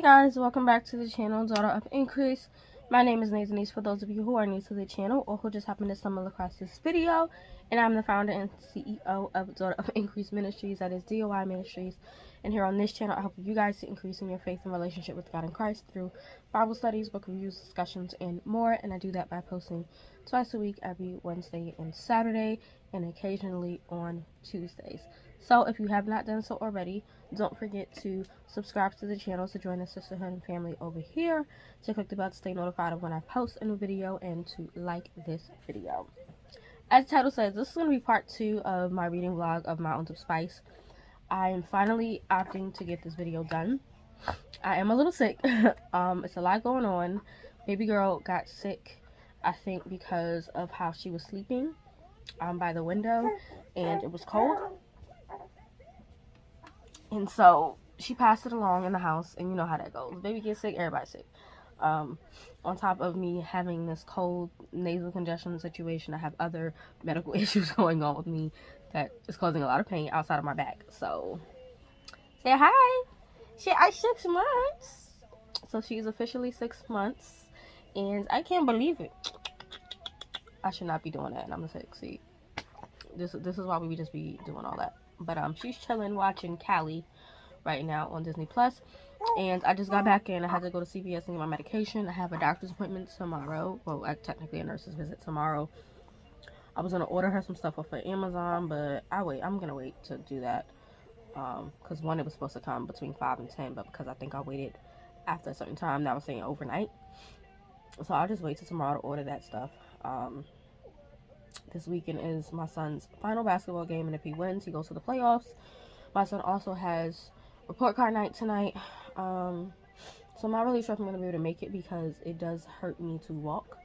guys, welcome back to the channel, Daughter of Increase. My name is Denise for those of you who are new to the channel or who just happened to stumble across this video. And I'm the founder and CEO of Daughter of Increase Ministries, that is DOI Ministries. And here on this channel, I help you guys to increase in your faith and relationship with God in Christ through Bible studies, book reviews, discussions, and more. And I do that by posting twice a week, every Wednesday and Saturday, and occasionally on Tuesdays. So if you have not done so already, don't forget to subscribe to the channel to join the sisterhood and family over here, to click the bell to stay notified of when I post a new video, and to like this video. As the title says, this is going to be part 2 of my reading vlog of Mountains of Spice. I am finally opting to get this video done. I am a little sick. It's a lot going on. Baby girl got sick, I think, because of how she was sleeping by the window, and it was cold. And so she passed it along in the house, and you know how that goes. Baby gets sick, everybody's sick. On top of me having this cold nasal congestion situation, I have other medical issues going on with me that is causing a lot of pain outside of my back. So, say hi. She is 6 months. So she's officially 6 months, and I can't believe it. I should not be doing that, and I'm sick. See, this is why we just be doing all that. But she's chilling watching Callie right now on Disney Plus, and I just got back in. I had to go to CVS and get my medication. I have a doctor's appointment tomorrow. Well, technically a nurse's visit tomorrow. I was gonna order her some stuff off of Amazon, but I'm gonna wait to do that because one, it was supposed to come between 5 and 10, but because I think I waited after a certain time, that was saying overnight. So I'll just wait till tomorrow to order that stuff. This weekend is my son's final basketball game, and if he wins, he goes to the playoffs. My son also has report card night tonight. So I'm not really sure if I'm going to be able to make it because it does hurt me to walk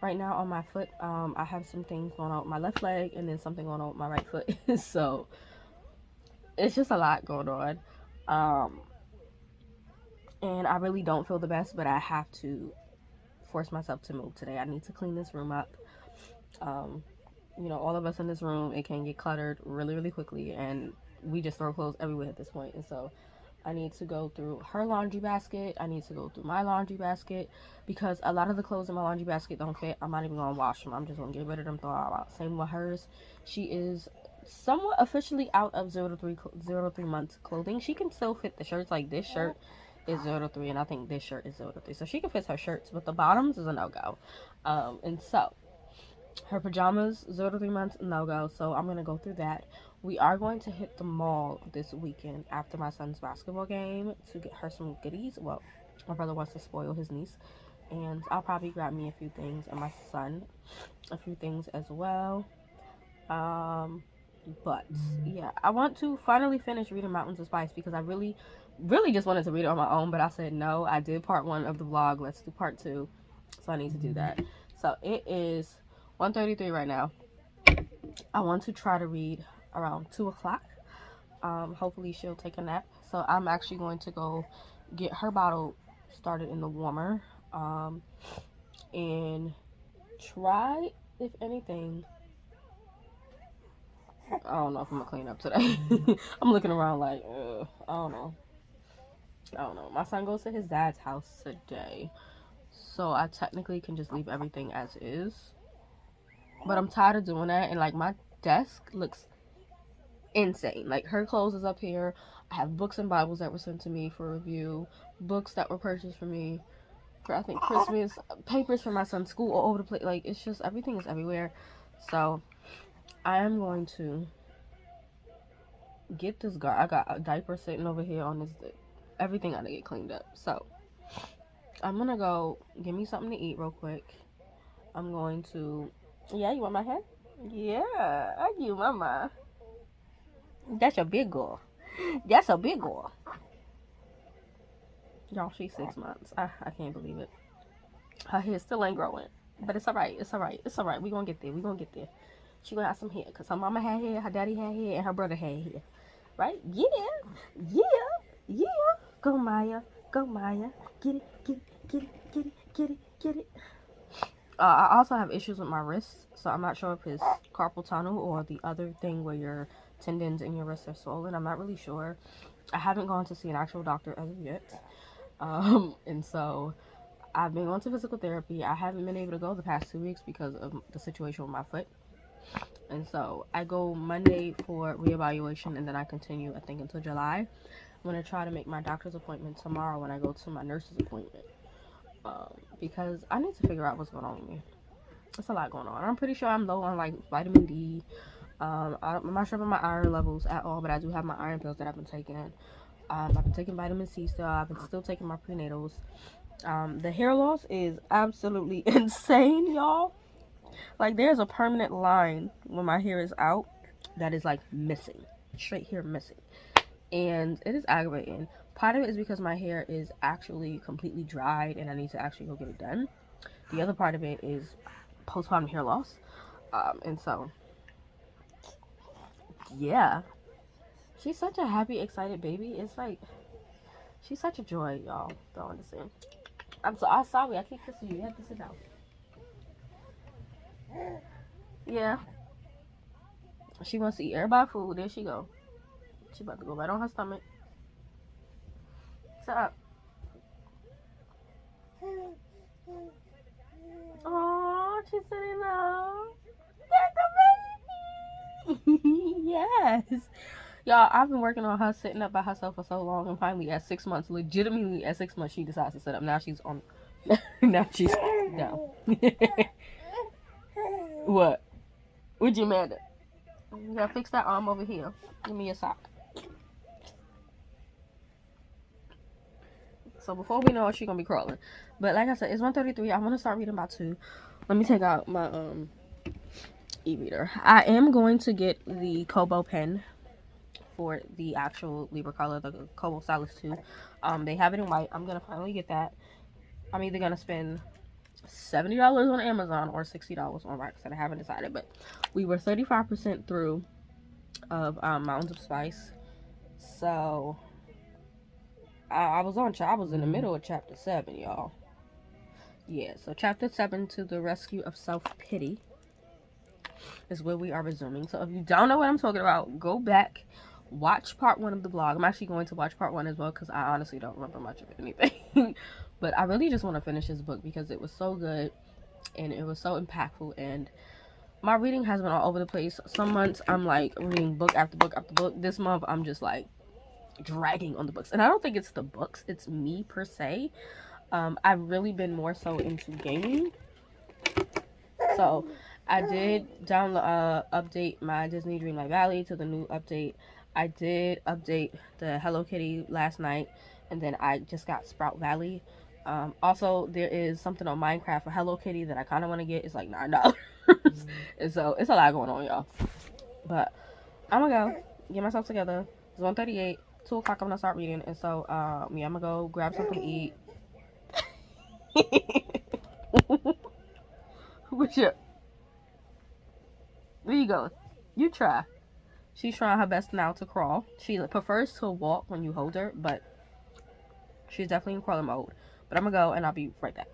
right now on my foot. I have some things going on with my left leg and then something going on with my right foot. So it's just a lot going on. And I really don't feel the best, but I have to force myself to move today. I need to clean this room up. You know, all of us in this room, it can get cluttered really, really quickly, and we just throw clothes everywhere at this point. And so I need to go through her laundry basket. I need to go through my laundry basket because a lot of the clothes in my laundry basket don't fit. I'm not even going to wash them. I'm just going to get rid of them, throw them out. Same with hers. She is somewhat officially out of 0 to 3 months clothing. She can still fit the shirts. Like this shirt is 0 to 3, and I think this shirt is 0 to 3. So she can fit her shirts, but the bottoms is a no-go. And so her pajamas, 0 to 3 months, no-go. So I'm going to go through that. We are going to hit the mall this weekend after my son's basketball game to get her some goodies. Well, my brother wants to spoil his niece. And I'll probably grab me a few things, and my son a few things as well. But yeah, I want to finally finish reading Mountains of Spice because I really just wanted to read it on my own, but I said no. I did part 1 of the vlog. Let's do part 2. So I need to do that. So it is 1:33 right now. I want to try to read around 2 o'clock. Hopefully she'll take a nap. So I'm actually going to go get her bottle started in the warmer. And try, if anything, I don't know if I'm gonna clean up today. I'm looking around like, I don't know. My son goes to his dad's house today, so I technically can just leave everything as is. But I'm tired of doing that, and like my desk looks insane. Like her clothes is up here. I have books and Bibles that were sent to me for review, books that were purchased for me for I think Christmas, papers for my son's school all over the place. Like it's just everything is everywhere. So I am going to get this guy. I got a diaper sitting over here on this. Everything gotta get cleaned up. So I'm gonna go give me something to eat real quick. I'm going to. Yeah, you want my head? Yeah, I you, mama. That's a big girl. That's a big girl. Y'all, she's 6 months. I can't believe it. Her hair still ain't growing, but it's alright. It's alright. It's alright. We gonna get there. We gonna get there. She gonna have some hair, cause her mama had hair, her daddy had hair, and her brother had hair. Right? Yeah. Yeah. Yeah. Go Maya. Go Maya. Get it. Get it. Get it. Get it. Get it. Get it. I also have issues with my wrists, so I'm not sure if it's carpal tunnel or the other thing where your tendons in your wrists are swollen. I'm not really sure. I haven't gone to see an actual doctor as of yet. And so I've been going to physical therapy. I haven't been able to go the past 2 weeks because of the situation with my foot. And so I go Monday for reevaluation, and then I continue, I think, until July. I'm going to try to make my doctor's appointment tomorrow when I go to my nurse's appointment. Because I need to figure out what's going on with me. It's a lot going on. I'm pretty sure I'm low on like vitamin D. I'm not sure about my iron levels at all, but I do have my iron pills that I've been taking. I've been taking vitamin C still. I've been still taking my prenatals. The hair loss is absolutely insane, y'all. Like, there's a permanent line when my hair is out that is like missing, straight hair missing, and it is aggravating. Part of it is because my hair is actually completely dried and I need to actually go get it done. The other part of it is postpartum hair loss. And so, yeah, she's such a happy, excited baby. It's like, she's such a joy, y'all. Don't understand. I'm sorry, I keep kissing you. You have to sit down. Yeah. She wants to eat everybody's food. There she go. She about to go right on her stomach. Sit up. Oh, she's sitting down. That's the baby. Yes. Y'all, I've been working on her sitting up by herself for so long, and finally at 6 months, legitimately at 6 months, she decides to sit up. Now she's on. Now she's down. What? What'd you mad at? You gotta fix that arm over here. Give me your sock. So before we know it, she's gonna be crawling. But like I said, it's 1:33. I want to start reading by 2. Let me take out my e-reader. I am going to get the Kobo pen for the actual Libra color, the Kobo Stylus 2. They have it in white. I'm gonna finally get that. I'm either gonna spend $70 on Amazon or $60 on Rox, and I haven't decided. But we were 35% through of Mountains of Spice, so I was in the middle of chapter 7, y'all. Yeah, so chapter 7, To the Rescue of Self-Pity, is where we are resuming. So if you don't know what I'm talking about, go back, watch part 1 of the blog. I'm actually going to watch part 1 as well, because I honestly don't remember much of anything. But I really just want to finish this book because it was so good and it was so impactful, and my reading has been all over the place. Some months I'm like reading book after book after book. This month I'm just like dragging on the books, and I don't think it's the books, it's me per se. I've really been more so into gaming. So I did update my Disney Dreamlight Valley to the new update. I did update the Hello Kitty last night, and then I just got Sprout Valley. Also, there is something on Minecraft for Hello Kitty that I kind of want to get. It's like $9. And so it's a lot going on, y'all. But I'm gonna go get myself together. It's 1:38. 2 o'clock I'm gonna start reading. And so I'm gonna go grab something to eat. What's up? Where you going? You try. She's trying her best now to crawl. She prefers to walk when you hold her, but she's definitely in crawling mode. But I'm gonna go and I'll be right back.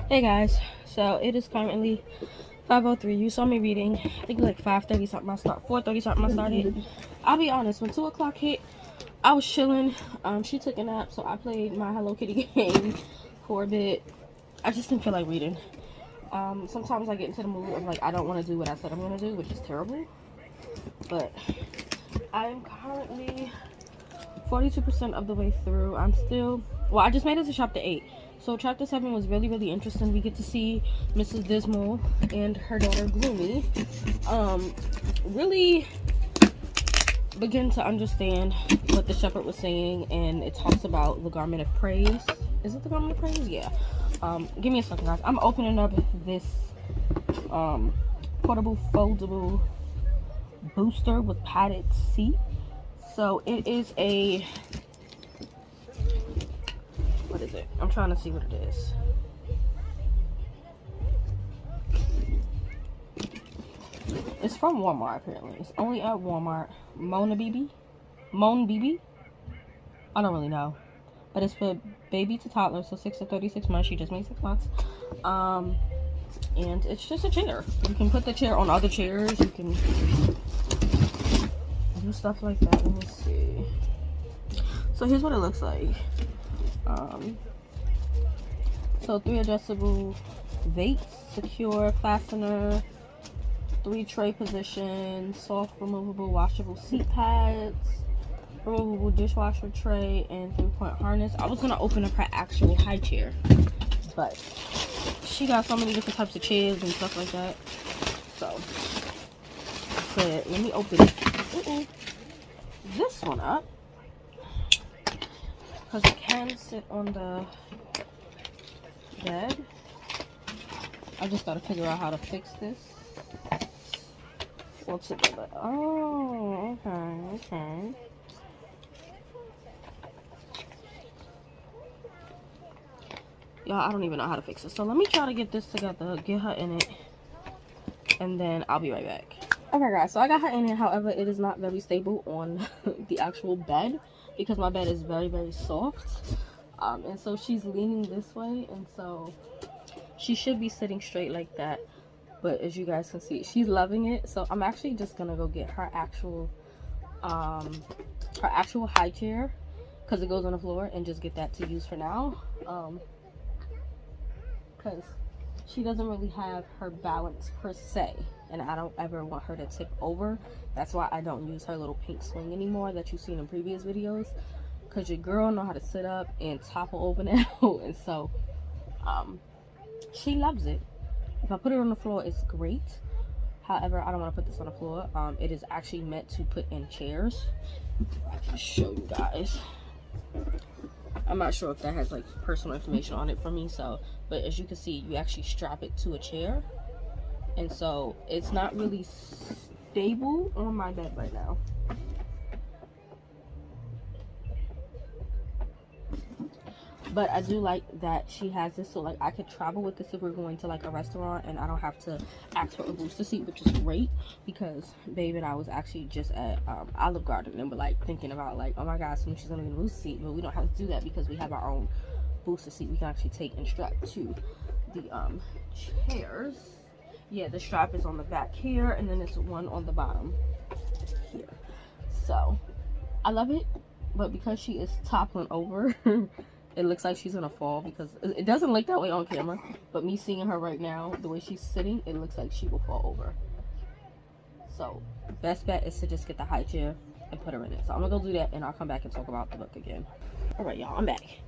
Hey guys, so it is currently 5:03. You saw me reading. I think it was like 5:30 something. 4:30 something. I started. I'll be honest. When 2 o'clock hit, I was chilling. She took a nap, so I played my Hello Kitty game for a bit. I just didn't feel like reading. Sometimes I get into the mood of like I don't want to do what I said I'm gonna do, which is terrible. But I am currently 42% of the way through. I'm still. Well, I just made it to chapter 8. So chapter 7 was really, really interesting. We get to see Mrs. Dismal and her daughter Gloomy really begin to understand what the shepherd was saying, and it talks about the garment of praise. Is it the garment of praise? Yeah. Give me a second, guys. I'm opening up this portable foldable booster with padded seat. So it is a, what is it? I'm trying to see what it is. It's from Walmart, apparently. It's only at Walmart. Moan BB? I don't really know. But it's for baby to toddler, so 6 to 36 months. She just made 6 months. And it's just a chair. You can put the chair on other chairs. You can do stuff like that. Let me see. So here's what it looks like. So 3 adjustable weights, secure fastener, 3 tray positions, soft removable washable seat pads, removable dishwasher tray, and 3-point harness. I was gonna open up her actual high chair, but she got so many different types of chairs and stuff like that. So I said, let me open this one up because it can sit on the bed. I just gotta figure out how to fix this. What's it? Oh, okay. Y'all, I don't even know how to fix it. So let me try to get this together, get her in it, and then I'll be right back. Okay, guys, so I got her in it. However, it is not very stable on the actual bed because my bed is very, very soft. And so she's leaning this way, and so she should be sitting straight like that. But as you guys can see, she's loving it. So I'm actually just gonna go get her actual high chair because it goes on the floor, and just get that to use for now. Because she doesn't really have her balance per se, and I don't ever want her to tip over. That's why I don't use her little pink swing anymore that you've seen in previous videos, because your girl know how to sit up and topple over now. And so she loves it. If I put it on the floor, it's great. However, I don't want to put this on the floor. It is actually meant to put in chairs. I'll show you guys. I'm not sure if that has like personal information on it for me, so, but as you can see, you actually strap it to a chair, and so it's not really stable on my bed right now. But I do like that she has this, so like I could travel with this if we're going to like a restaurant, and I don't have to ask for a booster seat, which is great because babe and I was actually just at Olive Garden, and we're like thinking about like, oh my god, soon she's gonna get a booster seat, but we don't have to do that because we have our own booster seat. We can actually take and strap to the chairs. Yeah, the strap is on the back here, and then there's one on the bottom here. So I love it, but because she is toppling over it looks like she's gonna fall, because it doesn't look that way on camera, but me seeing her right now, the way she's sitting, it looks like she will fall over. So best bet is to just get the high chair and put her in it. So I'm gonna go do that, and I'll come back and talk about the book again. All right, y'all, I'm back.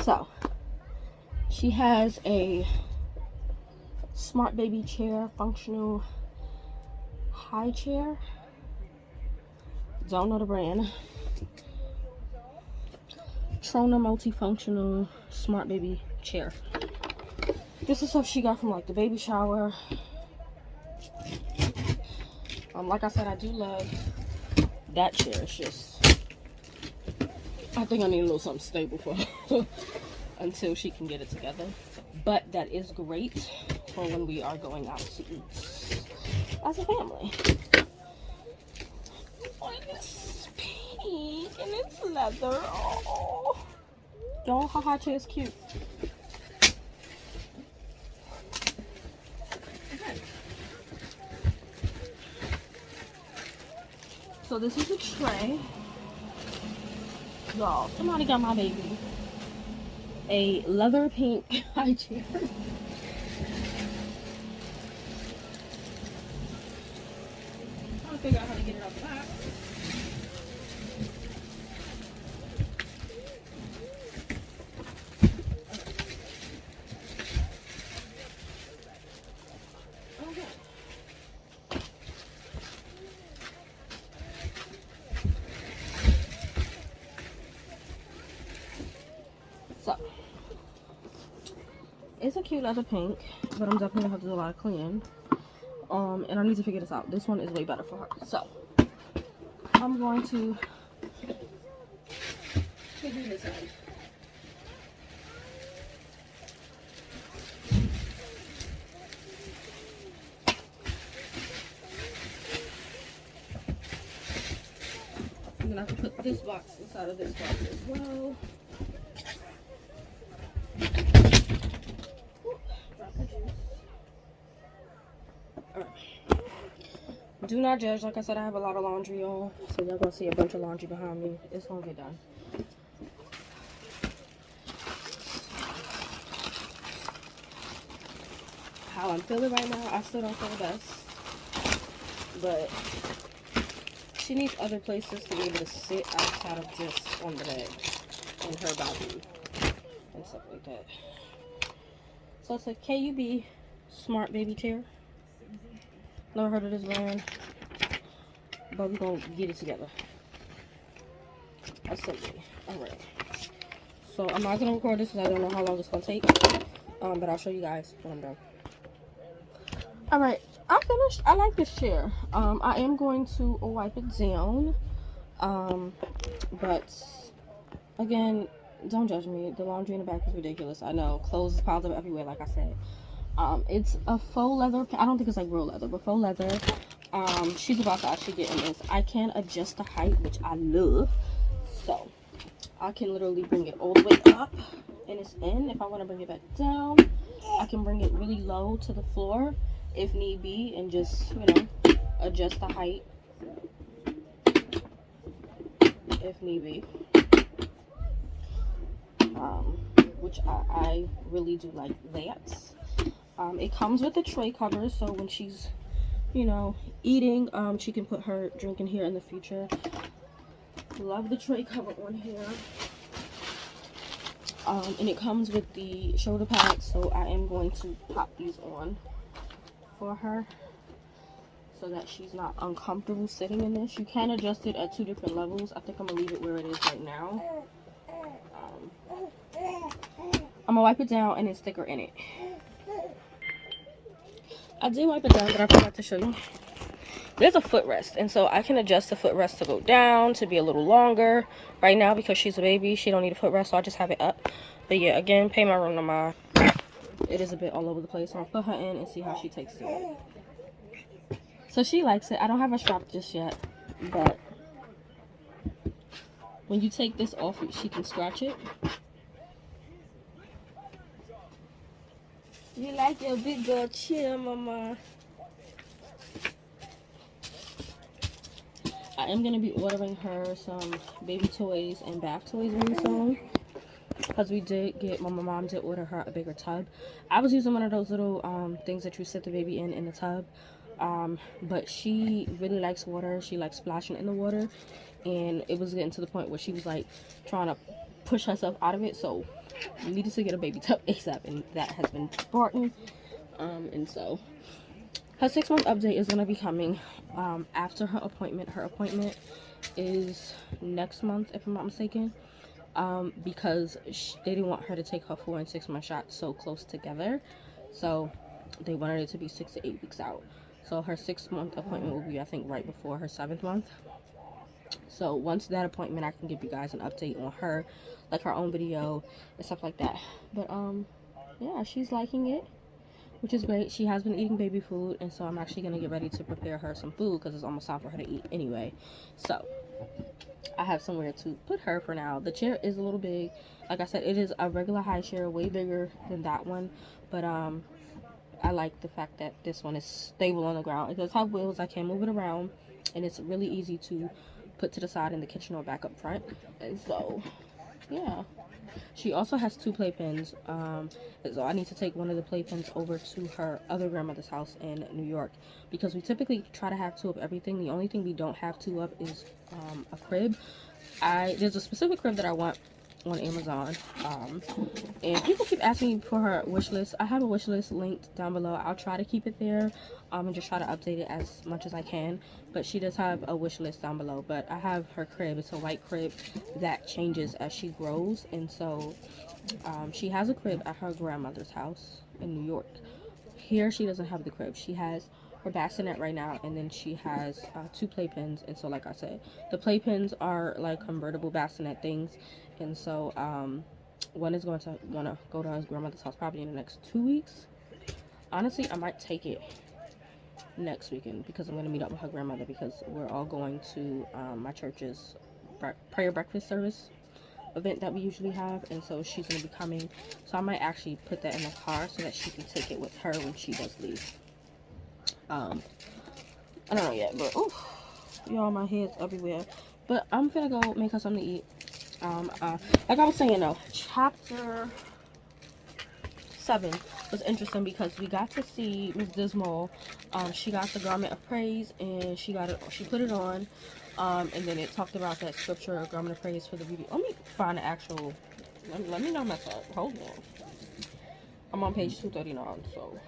So she has a smart baby chair, functional high chair. Don't know the brand. Trona multifunctional smart baby chair. This is stuff she got from like the baby shower. Like I said, I do love that chair. It's just, I think I need a little something stable for her until she can get it together. But that is great for when we are going out to eat as a family. Oh, it's pink and it's leather. Oh, y'all, her high chair is cute. So this is a tray. Y'all, somebody got my baby a leather pink high chair. Trying to figure out how to get it out the box. So, it's a cute leather pink, but I'm definitely gonna have to do a lot of cleaning. And I need to figure this out. This one is way better for her. So, I'm going to figure this out. I'm gonna have to put this box inside of this box as well. Do not judge. Like I said, I have a lot of laundry on, so y'all gonna see a bunch of laundry behind me. It's gonna get done. How I'm feeling right now, I still don't feel the best, but she needs other places to be able to sit outside of just on the bed in her bathroom and stuff like that. So it's a KUB Smart Baby Chair. Never heard of this brand, but we're gonna get it together. Assembly. Alright. So I'm not gonna record this because I don't know how long it's gonna take. But I'll show you guys when I'm done. Alright, I'm finished. I like this chair. I am going to wipe it down. But again, don't judge me. The laundry in the back is ridiculous. I know. Clothes piled up everywhere, like I said. It's a faux leather. I don't think it's like real leather, but faux leather. She's about to actually get in this. I can adjust the height, which I love. So I can literally bring it all the way up and it's in. If I want to bring it back down, I can bring it really low to the floor if need be, and just, you know, adjust the height if need be. Which I really do like that. It comes with a tray cover, so when she's, you know, eating, she can put her drink in here in the future. Love the tray cover on here. And it comes with the shoulder pads, so I am going to pop these on for her so that she's not uncomfortable sitting in this. You can adjust it at 2 different levels. I think I'm gonna leave it where it is right now. I'm gonna wipe it down and then stick her in it. I did wipe it down, but I forgot to show you. There's a footrest, and so I can adjust the footrest to go down, to be a little longer. Right now, because she's a baby, she don't need a footrest, so I just have it up. But yeah, again, pay my room no mind. It is a bit all over the place, so I'll put her in and see how she takes to it. So she likes it. I don't have a strap just yet, but when you take this off, she can scratch it. You like your big girl chair, mama? I am going to be ordering her some baby toys and bath toys really soon, because we did get, my mom did order her a bigger tub. I was using one of those little things that you sit the baby in the tub, but she really likes water. She likes splashing in the water, and it was getting to the point where she was like trying to push herself out of it, so we needed to get a baby tub ASAP, and that has been brought in. And so her 6-month update is going to be coming after her appointment. Her appointment is next month, if I'm not mistaken, because they didn't want her to take her 4 and 6 month shots so close together, so they wanted it to be 6 to 8 weeks out. So her 6-month appointment will be, I think, right before her 7th month. So once that appointment, I can give you guys an update on her, like her own video and stuff like that. But yeah, she's liking it, which is great. She has been eating baby food, and so I'm actually going to get ready to prepare her some food because it's almost time for her to eat anyway. So I have somewhere to put her for now. The chair is a little big. Like I said, it is a regular high chair, way bigger than that one, but I like the fact that this one is stable on the ground. It does have wheels. I can move it around and it's really easy to put to the side in the kitchen or back up front. And so, yeah. She also has 2 playpens, so I need to take one of the playpens over to her other grandmother's house in New York, because we typically try to have 2 of everything. The only thing we don't have 2 of is a crib. There's a specific crib that I want on Amazon, and people keep asking me for her wish list. I have a wish list linked down below. I'll try to keep it there, and just try to update it as much as I can. But she does have a wish list down below. But I have her crib. It's a white crib that changes as she grows, and so she has a crib at her grandmother's house in New York. Here she doesn't have the crib. She has her bassinet right now, and then she has 2 playpens. And so, like I said, the playpens are like convertible bassinet things, and so one is going to want to go to her grandmother's house probably in the next 2 weeks. Honestly, I might take it next weekend, because I'm going to meet up with her grandmother, because we're all going to my church's prayer breakfast service event that we usually have, and so she's going to be coming. So I might actually put that in the car so that she can take it with her when she does leave. I don't know yet, but y'all, my head's everywhere. But I'm gonna go make her something to eat. Like I was saying though, chapter 7 was interesting because we got to see Miss Dismal. She got the garment of praise, and she put it on. And then it talked about that scripture, garment of praise for the beauty. Let me find the actual. Let me not mess up. Hold on. I'm on page 239, so.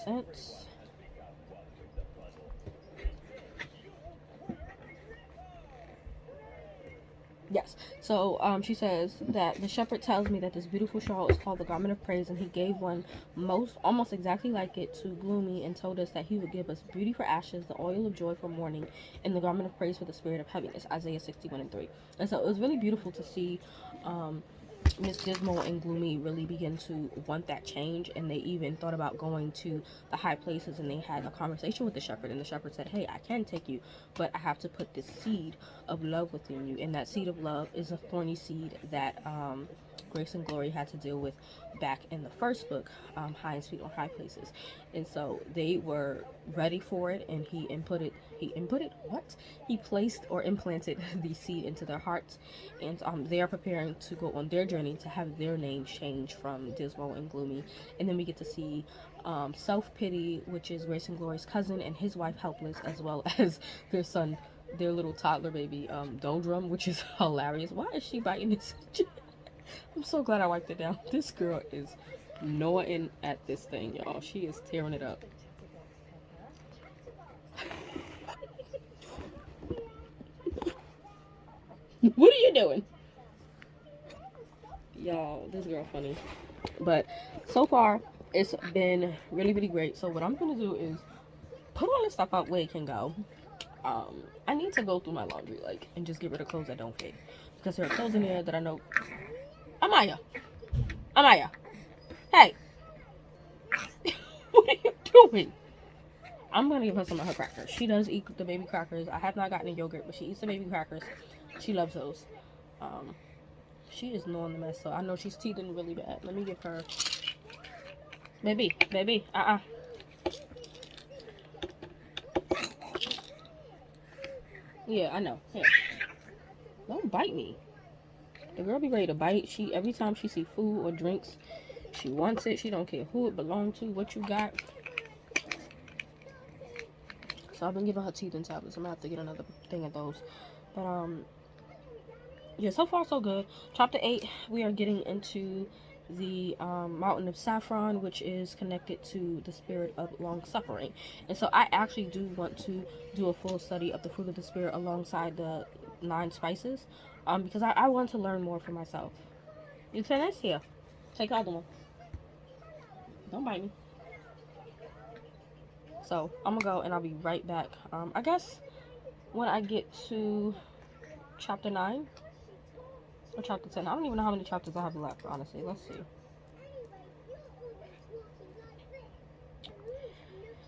Cents. Yes. So she says that the shepherd tells me that this beautiful shawl is called the garment of praise, and he gave one almost exactly like it to Gloomy, and told us that he would give us beauty for ashes, the oil of joy for mourning, and the garment of praise for the spirit of heaviness. Isaiah 61:3. And so it was really beautiful to see Miss Dismal and Gloomy really begin to want that change, and they even thought about going to the high places, and they had a conversation with the shepherd, and the shepherd said, hey, I can take you, but I have to put this seed of love within you, and that seed of love is a thorny seed that Grace and Glory had to deal with back in the first book, Hinds Feet on High Places. And so they were ready for it, and he placed or implanted the seed into their hearts, and they are preparing to go on their journey to have their name changed from Dismal and Gloomy. And then we get to see Self-Pity, which is Grace and Glory's cousin, and his wife Helpless, as well as their son, their little toddler baby, Doldrum, which is hilarious. Why is she biting this? I'm so glad I wiped it down. This girl is gnawing at this thing, y'all. She is tearing it up. What are you doing? Y'all, this girl funny. But so far, it's been really, really great. So what I'm going to do is put all this stuff out where it can go. I need to go through my laundry, and just get rid of clothes that don't fit. Because there are clothes in there that I know... Amaya, hey, what are you doing? I'm gonna give her some of her crackers. She does eat the baby crackers. I have not gotten the yogurt, but she eats the baby crackers. She loves those. She is gnawing the mess, so I know she's teething really bad. Let me give her, baby, Yeah, I know. Here. Don't bite me. The girl be ready to bite. Every time she see food or drinks, she wants it. She don't care who it belongs to, what you got. So I've been giving her teething tablets. I'm gonna have to get another thing of those. But yeah, so far so good. Chapter 8, we are getting into the mountain of saffron, which is connected to the spirit of long suffering. And so I actually do want to do a full study of the fruit of the spirit alongside the 9 spices. Because I want to learn more for myself. You finish? Here. Take the other one. Don't bite me. So, I'm gonna go and I'll be right back. I guess when I get to chapter 9 or chapter 10. I don't even know how many chapters I have left, honestly. Let's see.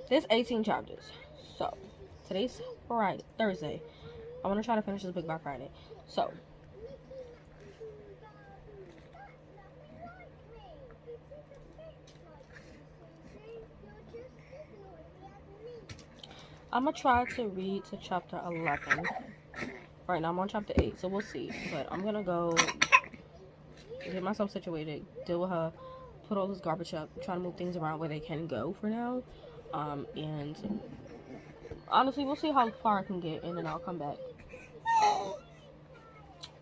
There's 18 chapters. So, today's Thursday. I want to try to finish this book by Friday. So, I'm gonna try to read to chapter 11. Right now I'm on chapter 8, so we'll see. But I'm gonna go get myself situated, deal with her, put all this garbage up, try to move things around where they can go for now. And honestly, we'll see how far I can get, and then I'll come back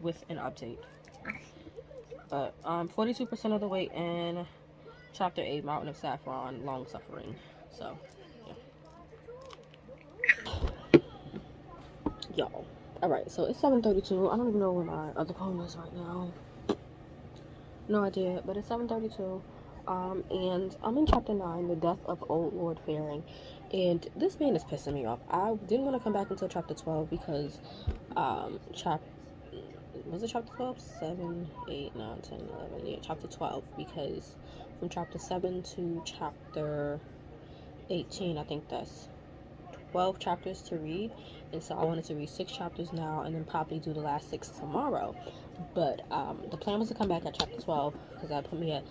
with an update. But 42% of the way in chapter 8, Mountain of Saffron, Long Suffering. So, yeah. Y'all. Alright, so it's 7:32. I don't even know where my other phone is right now. No idea, but it's 7:32. And I'm in chapter 9, The Death of Old Lord Faring. And this man is pissing me off. I didn't want to come back until chapter 12 because, was it chapter 12? 7, 8, 9, 10, 11. Yeah, chapter 12. Because from chapter 7 to chapter 18, I think that's 12 chapters to read. And so I wanted to read 6 chapters now and then probably do the last 6 tomorrow. But the plan was to come back at chapter 12 because that put me at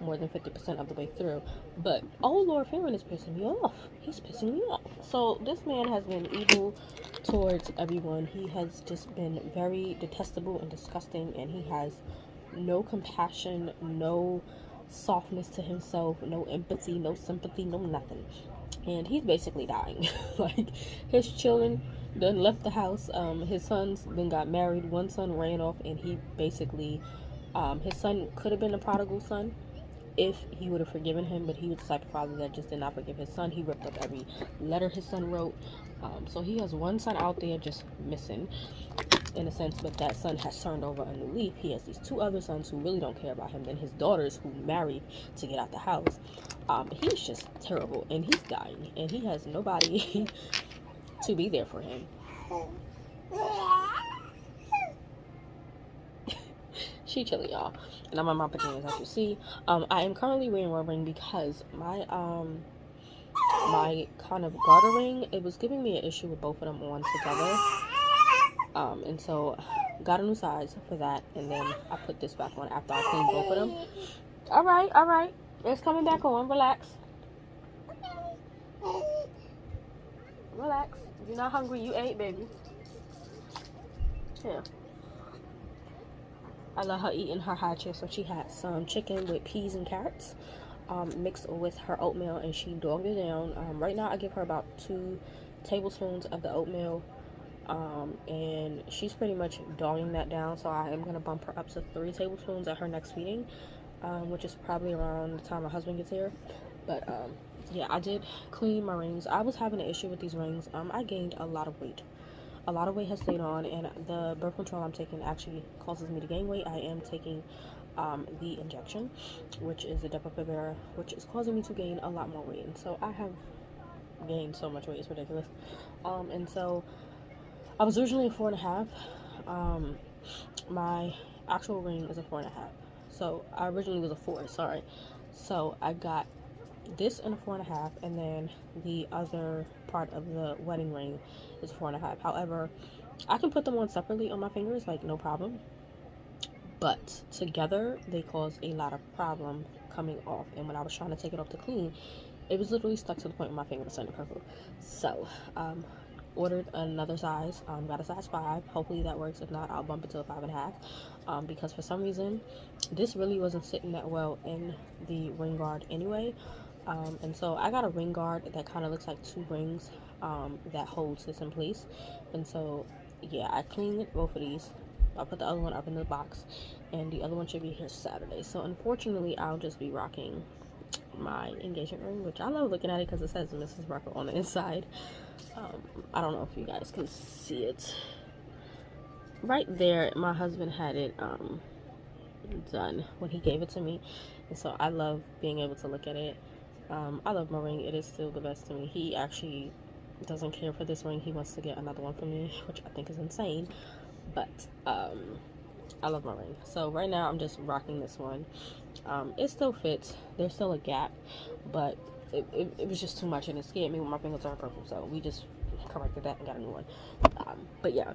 more than 50% of the way through. But oh Lord Farron is pissing me off. He's pissing me off. So this man has been evil towards everyone. He has just been very detestable and disgusting, and he has no compassion, no softness to himself, no empathy, no sympathy, no nothing. And he's basically dying. Like, his children done left the house. His sons then got married. One son ran off, and he basically, his son could have been a prodigal son if he would have forgiven him, but he was the type of father that just did not forgive his son. He ripped up every letter his son wrote. So he has one son out there just missing, in a sense, but that son has turned over a new leaf. He has these 2 other sons who really don't care about him, then his daughters who married to get out the house. He's just terrible, and he's dying, and he has nobody to be there for him. She chilly, y'all, and I'm on my pajamas, as you see. I am currently wearing a ring because my kind of garter ring, it was giving me an issue with both of them on together. And so got a new size for that, and then I put this back on after I cleaned both of them. All right, it's coming back on. Relax. You're not hungry. You ate, baby. Here. I let her eat in her high chair, so she had some chicken with peas and carrots mixed with her oatmeal, and she dogged it down. Right now I give her about 2 tablespoons of the oatmeal, and she's pretty much dogging that down, so I am going to bump her up to 3 tablespoons at her next feeding, which is probably around the time my husband gets here. But yeah, I did clean my rings. I was having an issue with these rings. I gained a lot of weight. A lot of weight has stayed on, and the birth control I'm taking actually causes me to gain weight. I am taking the injection, which is the Depo-Provera, which is causing me to gain a lot more weight. And so I have gained so much weight, it's ridiculous. And so I was originally a 4.5. My actual ring is a 4.5. So I originally was a 4, sorry. So I got this in a 4.5, and then the other part of the wedding ring is 4.5. However, I can put them on separately on my fingers, like no problem. But together, they cause a lot of problem coming off. And when I was trying to take it off to clean, it was literally stuck to the point where my finger was turning purple. So, ordered another size. Got a size 5. Hopefully that works. If not, I'll bump it to a 5.5. Because for some reason, this really wasn't sitting that well in the ring guard anyway. And so I got a ring guard that kind of looks like 2 rings that holds this in place. And so, yeah, I cleaned both of these. I'll put the other one up in the box, and the other one should be here Saturday. So unfortunately, I'll just be rocking my engagement ring, which I love looking at it because it says Mrs. Rucker on the inside. I don't know if you guys can see it. Right there, my husband had it done when he gave it to me, and so I love being able to look at it. I love my ring. It is still the best to me. He actually doesn't care for this ring. He wants to get another one for me, which I think is insane. But I love my ring. So right now I'm just rocking this one. It still fits. There's still a gap, but it was just too much, and it scared me when my fingers turned purple. So we just corrected that and got a new one. But yeah,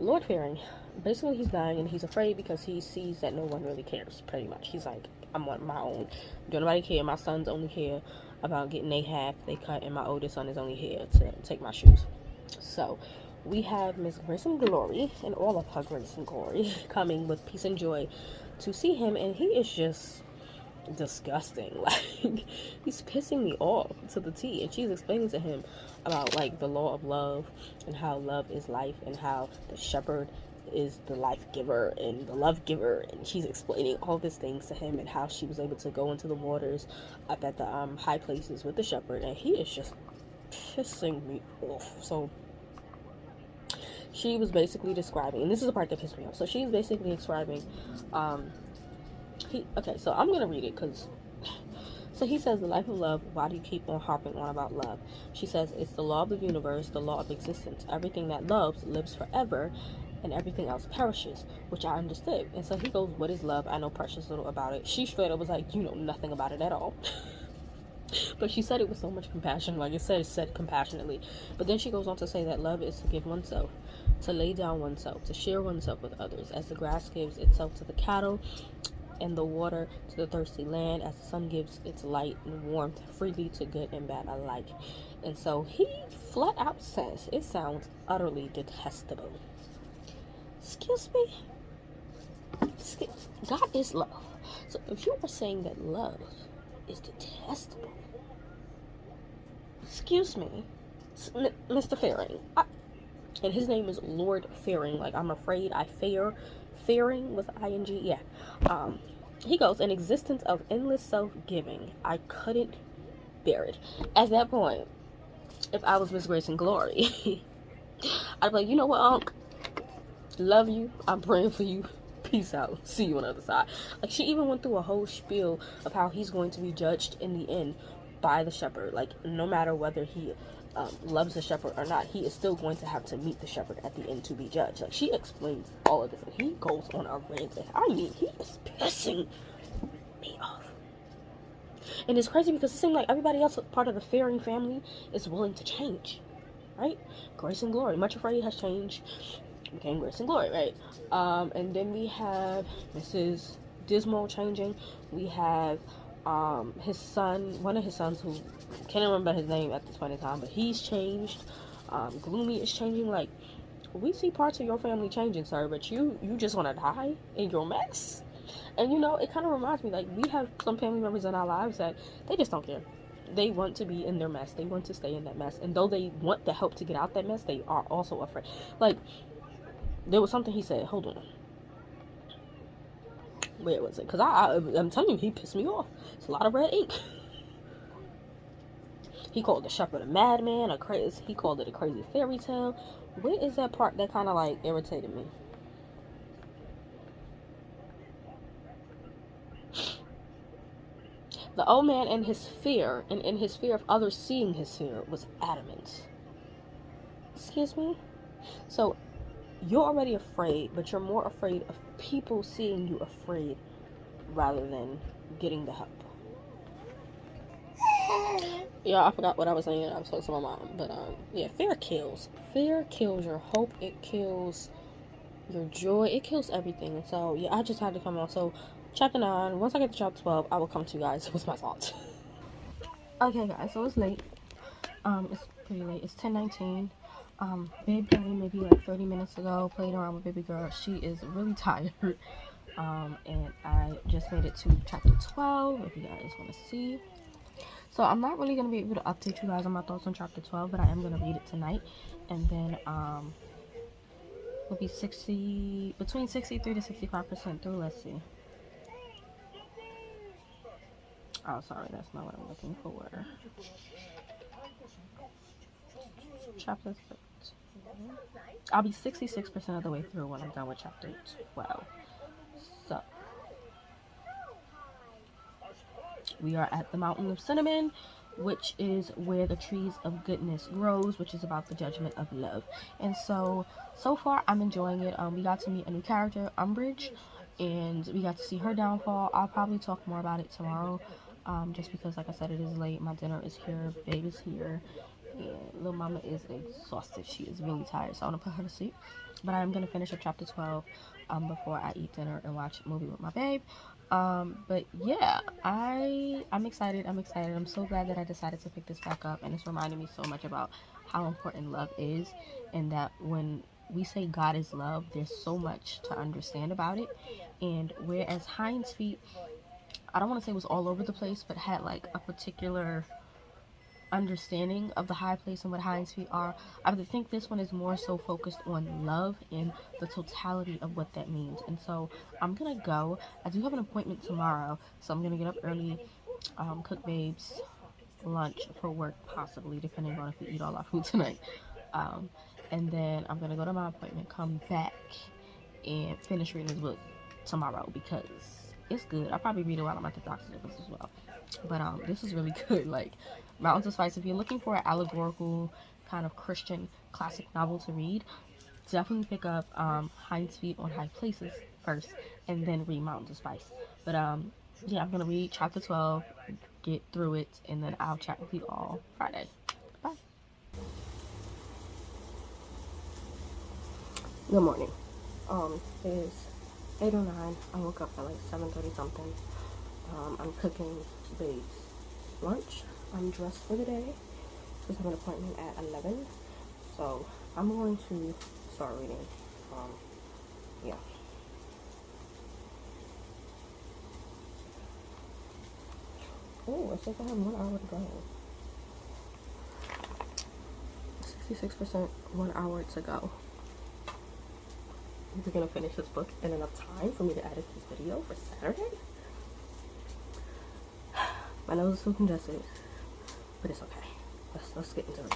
Lord Fearing, basically he's dying, and he's afraid because he sees that no one really cares, pretty much. He's like, I'm on my own. Don't nobody care. My sons only care about getting they half they cut, and my oldest son is only here to take my shoes. So we have Miss Grace and Glory and all of her grace and glory coming with peace and joy to see him, and he is just disgusting. Like, he's pissing me off to the T. And she's explaining to him about like the law of love and how love is life and how the shepherd is the life giver and the love giver, and she's explaining all these things to him and how she was able to go into the waters up at the high places with the shepherd, and he is just pissing me off. So she was basically describing, and this is the part that pissed me off. So she's basically describing okay, so I'm gonna read it because so he says, the life of love, why do you keep on harping on about love? She says, it's the law of the universe, the law of existence. Everything that loves lives forever, and everything else perishes, which I understood. And so he goes, what is love? I know precious little about it. She straight up was like, you know nothing about it at all. But she said it with so much compassion, like it said compassionately. But then she goes on to say that love is to give oneself, to lay down oneself, to share oneself with others, as the grass gives itself to the cattle, and the water to the thirsty land, as the sun gives its light and warmth freely to good and bad alike. And so he flat out says, it sounds utterly detestable. Excuse me? God is love. So if you are saying that love is detestable, excuse me, Mr. Fearing, and his name is Lord Fearing, like I'm afraid I fear, Fearing with ing, yeah. He goes, an existence of endless self-giving. I couldn't bear it. At that point, if I was Miss Grace and Glory, I'd be like, you know what, Unc? Love you. I'm praying for you. Peace out. See you on the other side. Like, she even went through a whole spiel of how he's going to be judged in the end by the shepherd. Like, no matter whether he loves the shepherd or not, he is still going to have to meet the shepherd at the end to be judged. Like, she explains all of this, and he goes on a rant. I mean, he is pissing me off. And it's crazy because it seems like everybody else part of the Fearing family is willing to change, right? Grace and Glory, much afraid, has changed, became Grace and Glory, right? And then we have Mrs. Dismal changing. We have his son, one of his sons, who can't remember his name at this point in time, but he's changed. Gloomy is changing. Like, we see parts of your family changing, sir, but you just want to die in your mess. And you know, it kind of reminds me, like, we have some family members in our lives that they just don't care. They want to be in their mess. They want to stay in that mess. And though they want the help to get out that mess, they are also afraid. Like, there was something he said. Hold on. Where was it? Because I'm telling you, he pissed me off. It's a lot of red ink. He called the shepherd a madman, he called it a crazy fairy tale. Where is that part that kind of like irritated me? The old man in his fear, and in his fear of others seeing his fear, was adamant. Excuse me? So, you're already afraid, but you're more afraid of people seeing you afraid rather than getting the help. Yeah, I forgot what I was saying. I was talking to my mom. But, yeah, fear kills. Fear kills your hope. It kills your joy. It kills everything. And so, yeah, I just had to come on. So, chapter 9. Once I get to chapter 12, I will come to you guys with my thoughts. Okay, guys. So, it's late. It's pretty late. It's 10:19. Babe came maybe like 30 minutes ago, played around with baby girl. She is really tired. And I just made it to chapter 12, if you guys want to see. So I'm not really going to be able to update you guys on my thoughts on chapter 12, but I am going to read it tonight. And then, we'll be between 63 to 65% through. Let's see. Oh, sorry, that's not what I'm looking for. Chapter 13. I'll be 66% of the way through when I'm done with chapter 12. So, we are at the Mountain of Cinnamon, which is where the trees of goodness grows, which is about the judgment of love. And so far, I'm enjoying it. We got to meet a new character, Umbridge, and we got to see her downfall. I'll probably talk more about it tomorrow, just because, like I said, it is late. My dinner is here, babe is here, and little mama is exhausted. She is really tired, so I'm gonna put her to sleep. But I'm gonna finish up chapter 12 before I eat dinner and watch a movie with my babe. But yeah, I'm excited. I'm so glad that I decided to pick this back up, and it's reminding me so much about how important love is, and that when we say God is love, there's so much to understand about it. And whereas Hinds feet, I don't want to say was all over the place, but had like a particular understanding of the high place and what Hinds feet are. I think this one is more so focused on love and the totality of what that means. And so I'm gonna go. I do have an appointment tomorrow, so I'm gonna get up early, cook babes lunch for work, possibly depending on if we eat all our food tonight. Um, and then I'm gonna go to my appointment, come back, and finish reading this book tomorrow because it's good. I'll probably read it while I'm at the doctor's office as well. But this is really good. Like Mountains of Spice. If you're looking for an allegorical kind of Christian classic novel to read, definitely pick up Hinds Feet on High Places first, and then read Mountains of Spice. But yeah, I'm gonna read chapter 12, get through it, and then I'll chat with you all Friday. Bye. Good morning. It is 8:09. I woke up at like 7:30 something. I'm cooking Babe's lunch. I'm dressed for the day because I have an appointment at 11. So I'm going to start reading. Yeah. Oh, it says I have 1 hour to go. 66%, 1 hour to go. We're gonna finish this book in enough time for me to edit this video for Saturday. My nose is so congested, but it's okay. Let's get into it.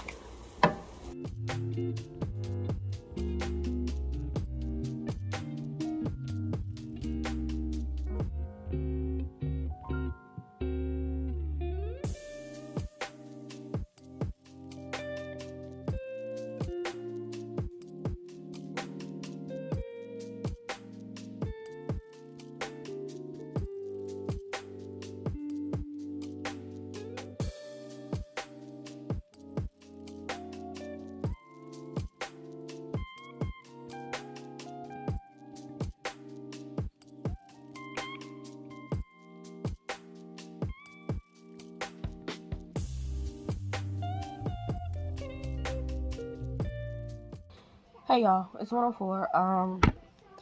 Hey y'all, it's 104.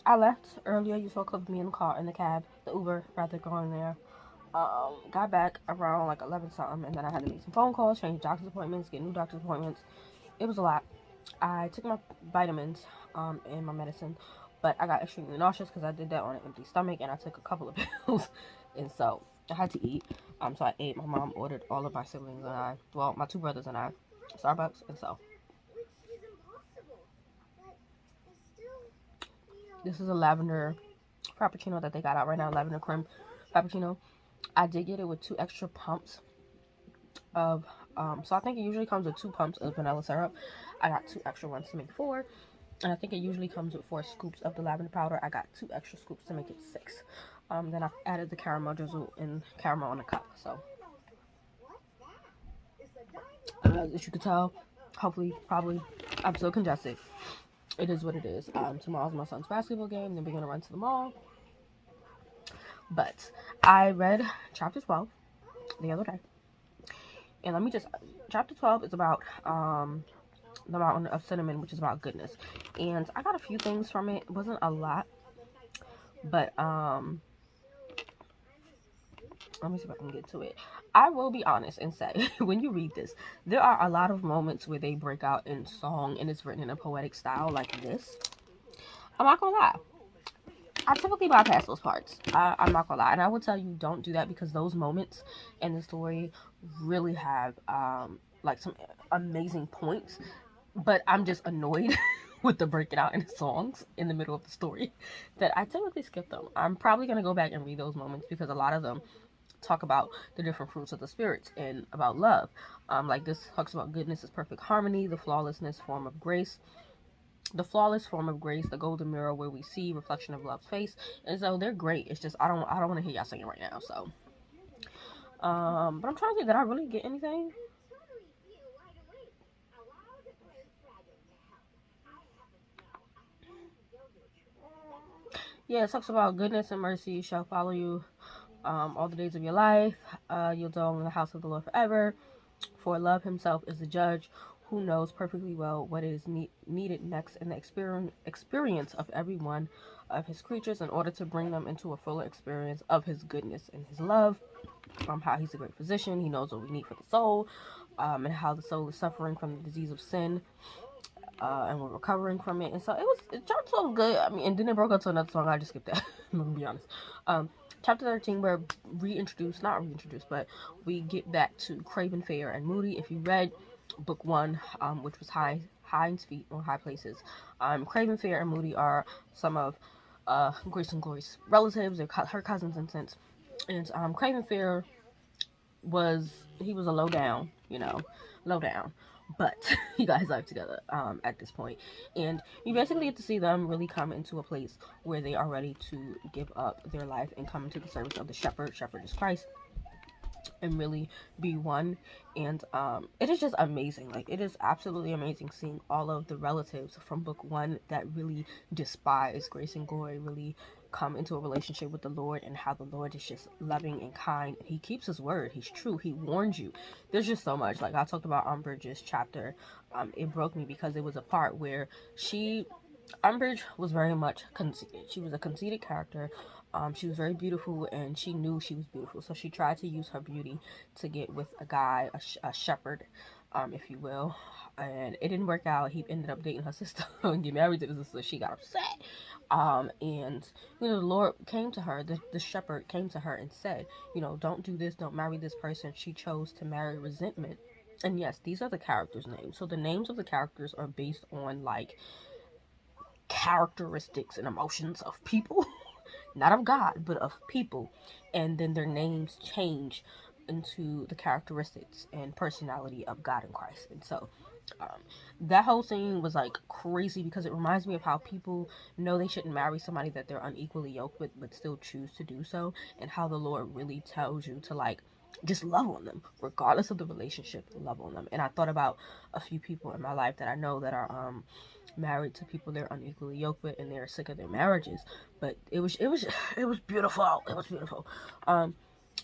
I left earlier. You saw a clip of me in the car, in the cab, the Uber, rather, going there. Got back around like 11 something, and then I had to make some phone calls, change doctor's appointments, get new doctor's appointments. It was a lot. I took my vitamins, and my medicine, but I got extremely nauseous because I did that on an empty stomach, and I took a couple of pills, and so I had to eat. So I ate. My mom ordered all of my siblings and I, well, my two brothers and I, Starbucks, and so this is a lavender frappuccino that they got out right now, lavender creme frappuccino. I did get it with 2 extra pumps of, so I think it usually comes with 2 pumps of vanilla syrup. I got 2 extra ones to make 4. And I think it usually comes with 4 scoops of the lavender powder. I got 2 extra scoops to make it 6. Then I added the caramel drizzle and caramel on the cup. So, as you can tell, hopefully, probably, I'm so congested. It is what it is. Tomorrow's my son's basketball game. Then we're gonna run to the mall. But I read chapter 12 the other day, and let me just. Chapter 12 is about the Mountain of Cinnamon, which is about goodness, and I got a few things from it. It wasn't a lot, but let me see if I can get to it. I will be honest and say, when you read this, there are a lot of moments where they break out in song and it's written in a poetic style like this. I'm not gonna lie, I typically bypass those parts. I'm not gonna lie, and I will tell you, don't do that, because those moments in the story really have like some amazing points. But I'm just annoyed with the breaking out in songs in the middle of the story that I typically skip them. I'm probably gonna go back and read those moments because a lot of them talk about the different fruits of the spirits and about love. Like this talks about goodness is perfect harmony, the flawlessness form of grace. The flawless form of grace, the golden mirror where we see reflection of love's face. And so they're great. It's just I don't want to hear y'all singing right now. So but I'm trying to think, did I really get anything? Yeah, it talks about goodness and mercy shall follow you All the days of your life, you'll dwell in the house of the Lord forever. For love himself is the judge who knows perfectly well what is needed next in the experience of every one of his creatures in order to bring them into a fuller experience of his goodness and his love. How he's a great physician. He knows what we need for the soul, and how the soul is suffering from the disease of sin, and we're recovering from it. And so chapter 12 was good. I mean, and then it broke up to another song. I just skipped that. I'm gonna be honest. Chapter 13, we're not reintroduced, but we get back to Craven, Fair, and Moody. If you read book 1, which was Hinds' Feet on High Places, Craven, Fair, and Moody are some of Grace and Glory's relatives. They're her cousins in sense. And Craven Fair was a low down, but he got his life together at this point, and you basically get to see them really come into a place where they are ready to give up their life and come into the service of the shepherd is Christ, and really be one. And it is just amazing. Like, it is absolutely amazing seeing all of the relatives from book 1 that really despise Grace and Glory really come into a relationship with the Lord, and how the Lord is just loving and kind. He keeps his word. He's true. He warns you. There's just so much. Like, I talked about Umbridge's chapter. It broke me because it was a part where Umbridge was very much conceited. She was a conceited character. She was very beautiful, and she knew she was beautiful. So she tried to use her beauty to get with a guy, a shepherd, if you will. And it didn't work out. He ended up dating her sister and get married to the sister. She got upset. And the Lord came to her. The shepherd came to her and said, don't do this. Don't marry this person. She chose to marry resentment. And yes, these are the characters' names. So the names of the characters are based on, like, characteristics and emotions of people. Not of God, but of people. And then their names change into the characteristics and personality of God and Christ. And so that whole scene was like crazy, because it reminds me of how people know they shouldn't marry somebody that they're unequally yoked with, but still choose to do so, and how the Lord really tells you to, like, just love on them regardless of the relationship. Love on them. And I thought about a few people in my life that I know that are married to people they're unequally yoked with, and they're sick of their marriages. But it was beautiful. It was beautiful.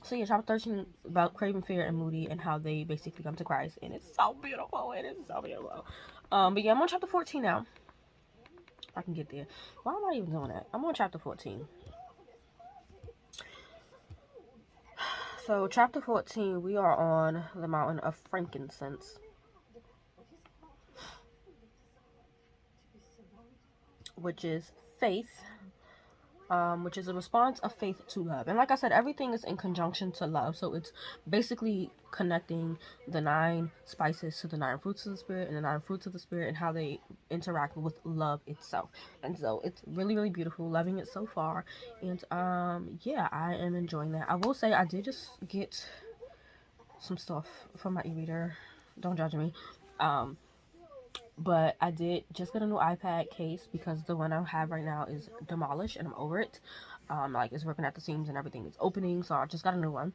So yeah, chapter 13 about Craven, Fair, and Moody, and how they basically come to Christ, and it's so beautiful. It is so beautiful. But yeah, I'm on chapter 14 now. I can get there. Why am I even doing that? I'm on chapter 14. So chapter 14, we are on the mountain of frankincense, which is faith, which is a response of faith to love. And like I said, everything is in conjunction to love. So it's basically connecting the 9 spices to the 9 fruits of the Spirit, and the 9 fruits of the Spirit, and how they interact with love itself. And so it's really, really beautiful. Loving it so far. And yeah, I am enjoying that. I will say I did just get some stuff from my e-reader. Don't judge me. But I did just get a new iPad case, because the one I have right now is demolished and I'm over it. Like, it's ripping at the seams and everything is opening, so I just got a new one.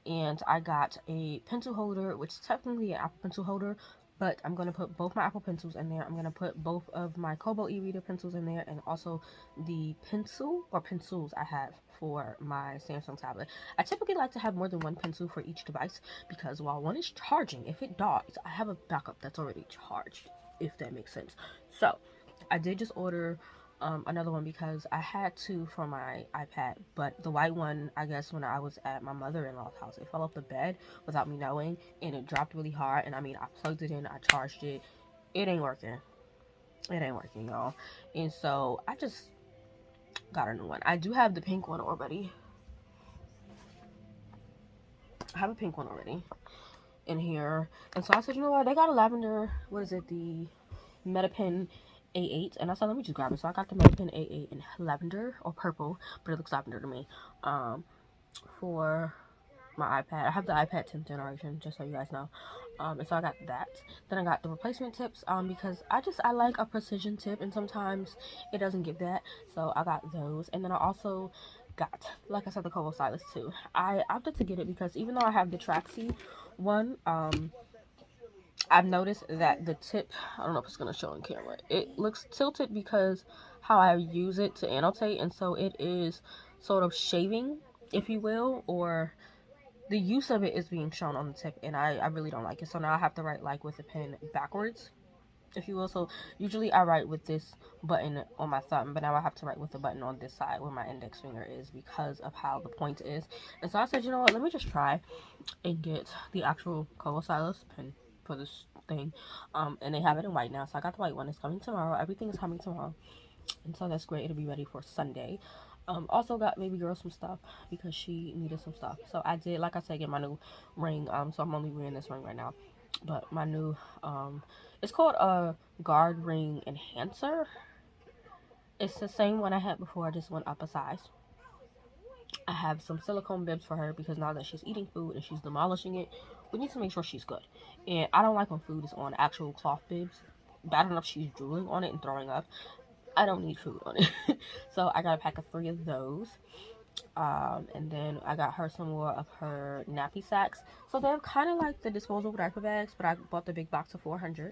And I got a pencil holder, which is technically an Apple pencil holder, but I'm going to put both my Apple pencils in there. I'm going to put both of my Kobo e-reader pencils in there, and also the pencils I have for my Samsung tablet. I typically like to have more than one pencil for each device, because while one is charging, if it dies, I have a backup that's already charged, if that makes sense. So I did just order another one, because I had 2 for my iPad, but the white one, I guess when I was at my mother-in-law's house, it fell off the bed without me knowing, and it dropped really hard. And I mean, I plugged it in, I charged it, it ain't working, y'all. And so I just got a new one. I do have the pink one already. I have a pink one already in here. And so I said, you know what, they got a lavender, what is it, the MetaPen A8, and I said, let me just grab it. So I got the MetaPen A8 in lavender or purple, but it looks lavender to me, for my iPad. I have the iPad 10th generation, just so you guys know. And so I got that. Then I got the replacement tips, because I like a precision tip, and sometimes it doesn't give that, so I got those. And then I also got, like I said, the Kobo stylus too. I opted to get it because even though I have the Traxi one, I've noticed that the tip, I don't know if it's going to show on camera, it looks tilted because how I use it to annotate, and so it is sort of shaving, if you will, or the use of it is being shown on the tip, and I really don't like it. So now I have to write like with the pen backwards, if you will. So usually I write with this button on my thumb, but now I have to write with the button on this side where my index finger is because of how the point is. And so I said, you know what, let me just try and get the actual color stylus pen for this thing. And they have it in white now, so I got the white one. It's coming tomorrow. Everything is coming tomorrow, and so that's great. It'll be ready for Sunday. Also got baby girl some stuff because she needed some stuff. So I did, like I said, get my new ring. So I'm only wearing this ring right now. But my new, it's called a guard ring enhancer. It's the same one I had before. I just went up a size. I have some silicone bibs for her because now that she's eating food and she's demolishing it, we need to make sure she's good. And I don't like when food is on actual cloth bibs. Bad enough she's drooling on it and throwing up. I don't need food on it. So I got a pack of 3 of those. And then I got her some more of her nappy sacks. So they're kind of like the disposable diaper bags, but I bought the big box of 400.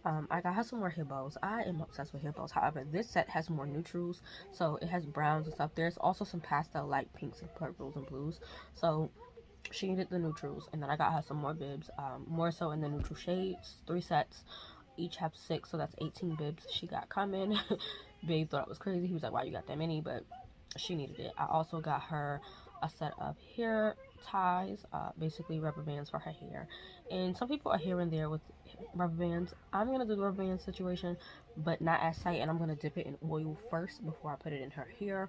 I got her some more hair bows. I am obsessed with hair bows. However, this set has more neutrals, so it has browns and stuff. There's also some pastel light pinks and purples and blues. So she needed the neutrals, and then I got her some more bibs, more so in the neutral shades. 3 sets. Each have 6, so that's 18 bibs she got coming. Babe thought it was crazy. He was like, why you got that many? But she needed it. I also got her a set of hair ties, basically rubber bands for her hair. And some people are here and there with rubber bands. I'm going to do the rubber band situation, but not as tight, and I'm going to dip it in oil first before I put it in her hair.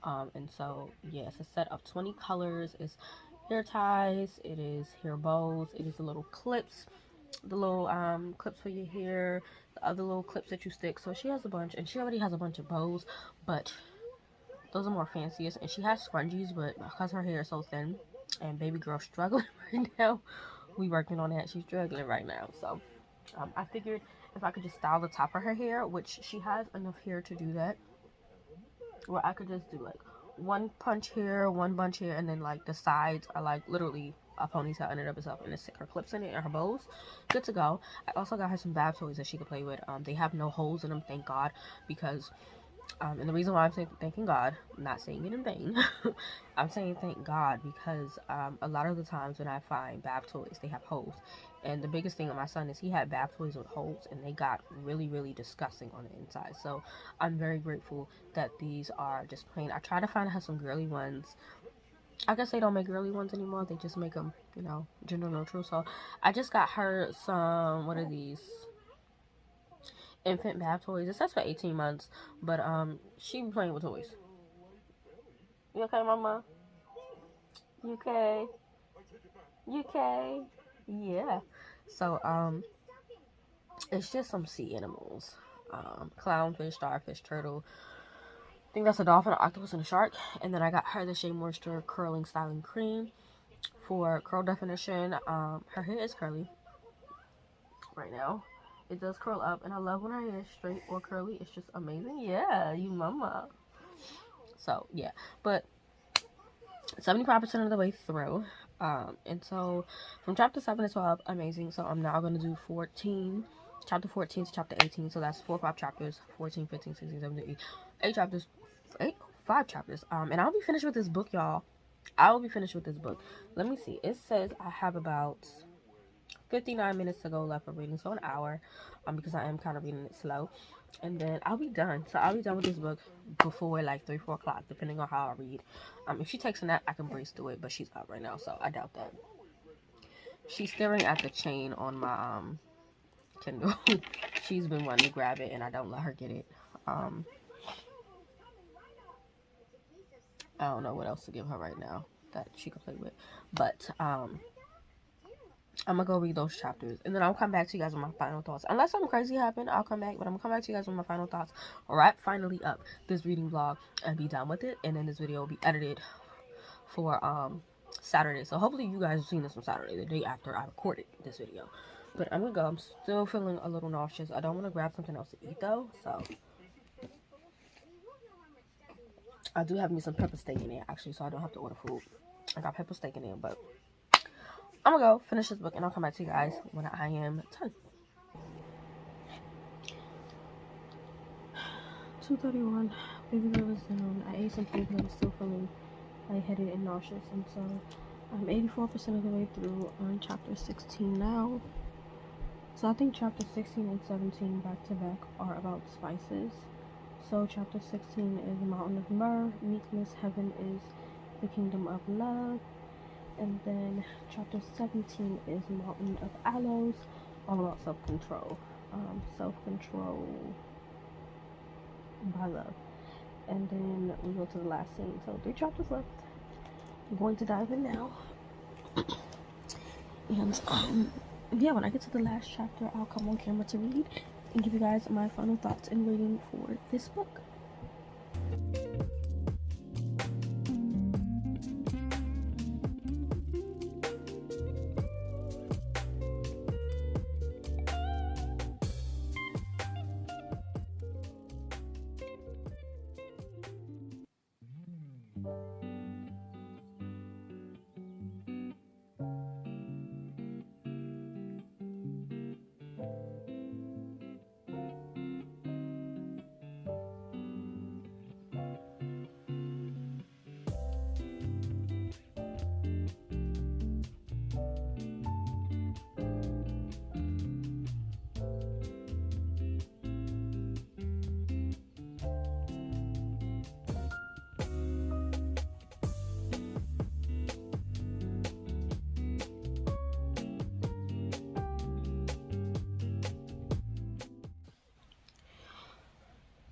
And so, yeah, it's a set of 20 colors. It's hair ties, it is hair bows, it is the little clips, the little clips for your hair, the other little clips that you stick. So she has a bunch, and she already has a bunch of bows, but those are more fanciest. And she has scrunchies, but because her hair is so thin and baby girl struggling right now, we working on that. She's struggling right now. So I figured if I could just style the top of her hair, which she has enough hair to do that, where I could just do like one punch here, one bunch here, and then like the sides are like literally a ponytail in and of itself, and then stick her clips in it and her bows. Good to go. I also got her some bath toys that she could play with. They have no holes in them, thank God, because and the reason why I'm saying thanking God, I'm not saying it in vain, I'm saying thank God because a lot of the times when I find bath toys, they have holes. And the biggest thing with my son is he had bath toys with holes, and they got really, really disgusting on the inside. So I'm very grateful that these are just plain. I try to find her some girly ones. I guess they don't make girly ones anymore. They just make them, you know, gender neutral. So I just got her some, what are these? Infant bath toys. It says for 18 months, but she be playing with toys. You okay, mama? You okay? You okay? Yeah. So it's just some sea animals. Clownfish, starfish, turtle. I think that's a dolphin, an octopus, and a shark. And then I got her the Shea Moisture Curling Styling Cream for curl definition. Her hair is curly right now. It does curl up, and I love when her hair is straight or curly. It's just amazing. Yeah, you mama. So, yeah. But 75% of the way through. And so from chapter 7 to 12, amazing. So I'm now going to do chapter 14 to chapter 18. So that's 5 chapters, 14, 15, 16, 17, 8 chapters, 5 chapters. And I'll be finished with this book, y'all. I will be finished with this book. Let me see. It says I have about 59 minutes to go left for reading, so an hour, because I am kind of reading it slow, and then I'll be done. So I'll be done with this book before like 3-4 o'clock, depending on how I read. If she takes a nap, I can breeze through it, but she's up right now, so I doubt that. She's staring at the chain on my Kindle. She's been wanting to grab it, and I don't let her get it. I don't know what else to give her right now that she can play with, but I'm gonna go read those chapters, and then I'll come back to you guys with my final thoughts. Unless something crazy happened, I'll come back, but I'm gonna come back to you guys with my final thoughts. Alright, finally up this reading vlog and be done with it, and then this video will be edited for Saturday. So hopefully you guys have seen this on Saturday, the day after I recorded this video. But I'm gonna go. I'm still feeling a little nauseous. I don't want to grab something else to eat though, so I do have me some pepper steak in there actually, so I don't have to order food. I got pepper steak in there, but I'm gonna go finish this book, and I'll come back to you guys when I am done. 2:31. Baby girl is down. I ate something, but I'm still feeling lightheaded and nauseous, and so I'm 84% of the way through on chapter 16 now. So I think chapter 16 and 17 back to back are about spices. So chapter 16 is the mountain of myrrh, meekness, heaven is the kingdom of love. And then chapter 17 is mountain of aloes, all about self-control. Self-control by love. And then we go to the last scene. So 3 chapters left. I'm going to dive in now. And yeah, when I get to the last chapter, I'll come on camera to read and give you guys my final thoughts and rating for this book.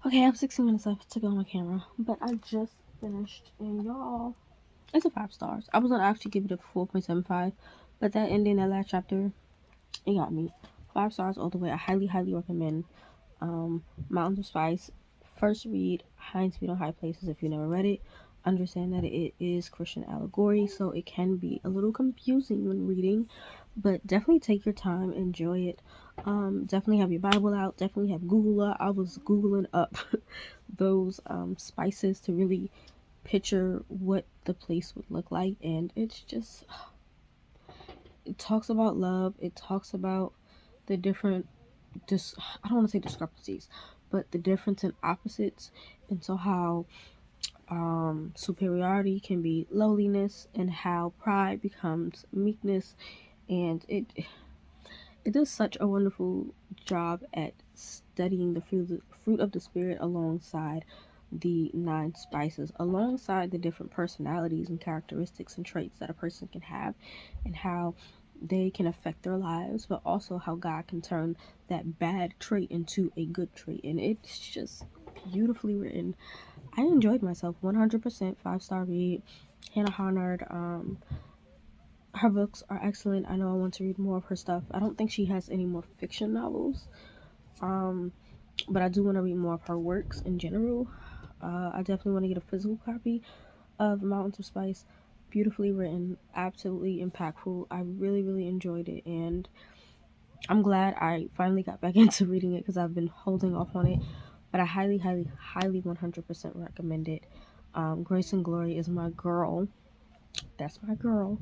Okay, I have 16 minutes left to go on camera, but I just finished, and y'all, it's a 5 stars. I was gonna actually give it a 4.75, but that ending, that last chapter, it got me. 5 stars all the way. I highly recommend Mountains of Spice. First read, Hinds on High Places. If you never read it, understand that it is Christian allegory, so it can be a little confusing when reading, but definitely take your time, enjoy it. Definitely have your Bible out, definitely have Google up. I was Googling up those spices to really picture what the place would look like, and it's just, it talks about love, it talks about the different I don't want to say discrepancies, but the difference in opposites, and so how superiority can be lowliness, and how pride becomes meekness, and it does such a wonderful job at studying the fruit of the spirit alongside the 9 spices, alongside the different personalities and characteristics and traits that a person can have, and how they can affect their lives, but also how God can turn that bad trait into a good trait. And it's just beautifully written. I enjoyed myself. 100% 5-star read. Hannah Hurnard, her books are excellent. I know I want to read more of her stuff. I don't think she has any more fiction novels, but I do want to read more of her works in general. I definitely want to get a physical copy of Mountains of Spice. Beautifully written, absolutely impactful. I really enjoyed it, and I'm glad I finally got back into reading it because I've been holding off on it. But I highly 100% recommend it. Grace and Glory is my girl. That's my girl,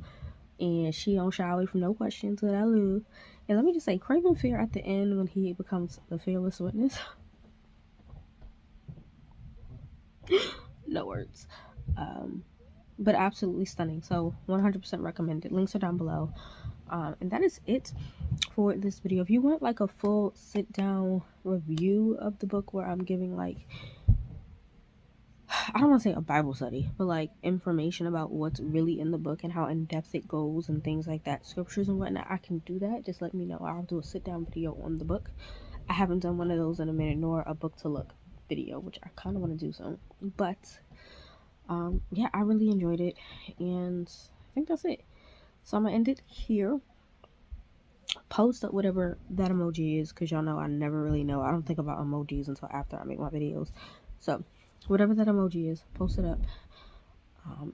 and she don't shy away from no questions that I love. And let me just say, Craven Fear at the end when he becomes the fearless witness. No words. But absolutely stunning. So 100% recommended. Links are down below. And that is it for this video. If you want like a full sit down review of the book where I'm giving like, I don't want to say a Bible study, but like information about what's really in the book and how in depth it goes and things like that, scriptures and whatnot, I can do that. Just let me know. I'll do a sit down video on the book. I haven't done one of those in a minute, nor a book to look video, which I kind of want to do soon. But yeah, I really enjoyed it, and I think that's it. So I'm gonna end it here. Post up whatever that emoji is, because y'all know I never really know. I don't think about emojis until after I make my videos. So whatever that emoji is, post it up.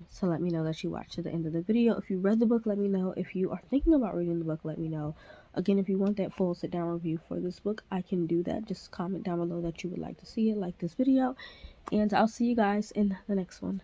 So let me know that you watched to the end of the video. If you read the book, let me know. If you are thinking about reading the book, let me know. Again, if you want that full sit down review for this book, I can do that. Just comment down below that you would like to see it, like this video, and I'll see you guys in the next one.